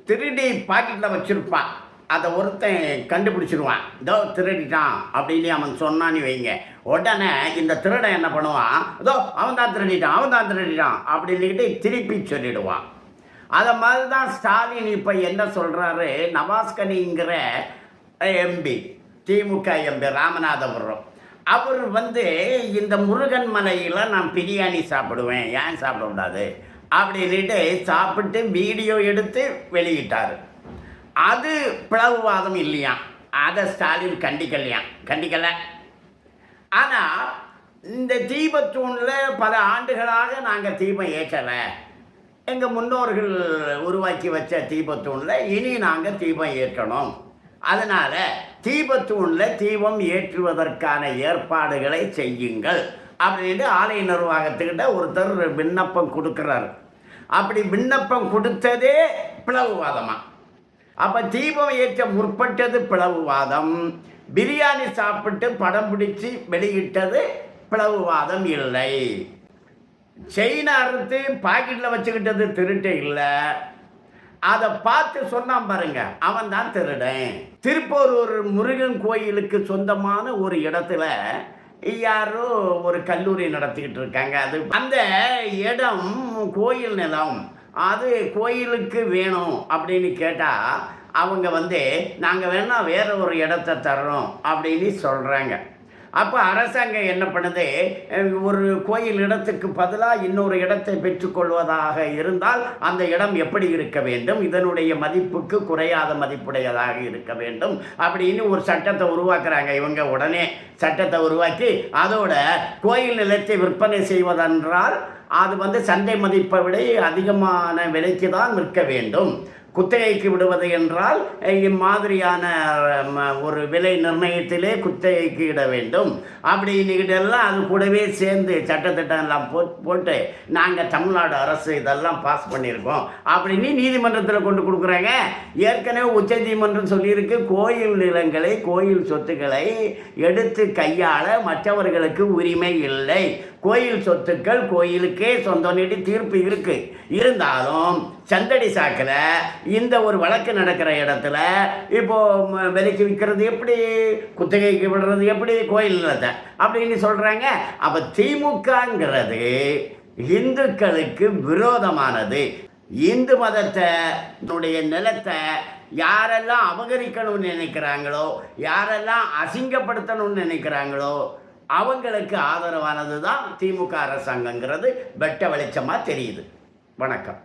திருடி பாக்கெட்டில் வச்சுருப்பான். அதை ஒருத்தன் கண்டுபிடிச்சிருவான். இதோ திருடிட்டான் அப்படின்னு அவன் சொன்னான்னு வைங்க, உடனே இந்த திருடன் என்ன பண்ணுவான், இதோ அவன் தான் திருடிட்டான் அப்படின்னுக்கிட்டு திருப்பி சொல்லிடுவான். அதை மாதிரி தான் ஸ்டாலின் இப்போ என்ன சொல்கிறாரு, நவாஸ்கனிங்கிற எம்பி, திமுக எம்பி ராமநாதபுரம், அவர் இந்த முருகன் மலையில் நான் பிரியாணி சாப்பிடுவேன், ஏன் சாப்பிடக்கூடாது அப்படின்ட்டு சாப்பிட்டு வீடியோ எடுத்து வெளியிட்டார். அது பிளவுவாதம் இல்லையா, அதை ஸ்டாலின் கண்டிக்கலை. ஆனால் இந்த தீபத்தூணில் பல ஆண்டுகளாக நாங்கள் தீபம் ஏற்றலை, எங்கள் முன்னோர்கள் உருவாக்கி வச்ச தீபத்தூணில் இனி நாங்கள் தீபம் ஏற்றணும், அதனால் தீபத்தூணில் தீபம் ஏற்றுவதற்கான ஏற்பாடுகளை செய்யுங்கள் அப்படின்னு ஆலய நிர்வாகத்துக்கிட்ட ஒருத்தர் விண்ணப்பம் கொடுக்குறாரு. அப்படி விண்ணப்பம் கொடுத்ததே பிளவுவாதமா? அப்போ தீபம் ஏற்ற முற்பட்டது பிளவுவாதம், பிரியாணி சாப்பிட்டு படம் பிடிச்சி வெளியிட்டது பிளவுவாதம் இல்லை. செயினை அறுத்து பாக்கெட்டில் வச்சுக்கிட்டது திருட்டு இல்லை. அதை பார்த்து சொன்னான் பாருங்க, அவன் தான் திருடன். திருப்பூர் ஒரு முருகன் கோயிலுக்கு சொந்தமான ஒரு இடத்துல யாரோ ஒரு கல்லூரி நடத்திக்கிட்டு இருக்காங்க. அது அந்த இடம் கோயில் நிலம், அது கோயிலுக்கு வேணும் அப்படின்னு கேட்டால் அவங்க நாங்கள் வேணால் வேற ஒரு இடத்த தர்றோம் அப்படின்னு சொல்கிறாங்க. அப்போ அரசாங்கம் என்ன பண்ணுது, ஒரு கோயில் இடத்துக்கு பதிலாக இன்னொரு இடத்தை பெற்றுக்கொள்வதாக இருந்தால் அந்த இடம் எப்படி இருக்க வேண்டும், இதனுடைய மதிப்புக்கு குறையாத மதிப்புடையதாக இருக்க வேண்டும் அப்படின்னு ஒரு சட்டத்தை உருவாக்குறாங்க. இவங்க உடனே சட்டத்தை உருவாக்கி அதோட கோயில் நிலத்தை விற்பனை செய்வதென்றால் அது சந்தை மதிப்பை விட அதிகமான விலைக்கு தான் விற்க வேண்டும், குத்தகைக்கு விடுவது என்றால் இம்மாதிரியான ஒரு விலை நிர்ணயத்திலே குத்தகைக்கு இட வேண்டும் அப்படின்னுக்கிட்டெல்லாம் அது கூடவே சேர்ந்து சட்டத்திட்டம் எல்லாம் போட்டு நாங்கள் தமிழ்நாடு அரசு இதெல்லாம் பாஸ் பண்ணியிருக்கோம் அப்படின்னு நீதிமன்றத்தில் கொண்டு கொடுக்குறாங்க. ஏற்கனவே உச்சநீதிமன்றம் சொல்லியிருக்கு, கோயில் நிலங்களை கோயில் சொத்துக்களை எடுத்து கையாள மற்றவர்களுக்கு உரிமை இல்லை, கோயில் சொத்துக்கள் கோயிலுக்கே சொந்தம்னு தீர்ப்பு இருக்கு. இருந்தாலும் சந்தடி சாக்கில் இந்த ஒரு வழக்கு நடக்கிற இடத்துல இப்போது விலைக்கு விற்கிறது எப்படி, குத்தகைக்கு விடுறது எப்படி கோயில் நிலத்தை அப்படின்னு சொல்கிறாங்க. அப்போ திமுகங்கிறது இந்துக்களுக்கு விரோதமானது. இந்து மதத்தினுடைய நிலத்தை யாரெல்லாம் அபகரிக்கணும்னு நினைக்கிறாங்களோ, யாரெல்லாம் அசிங்கப்படுத்தணும்னு நினைக்கிறாங்களோ அவங்களுக்கு ஆதரவானது தான் திமுக அரசாங்கங்கிறது வெட்ட வெளிச்சமாக தெரியுது. வணக்கம்.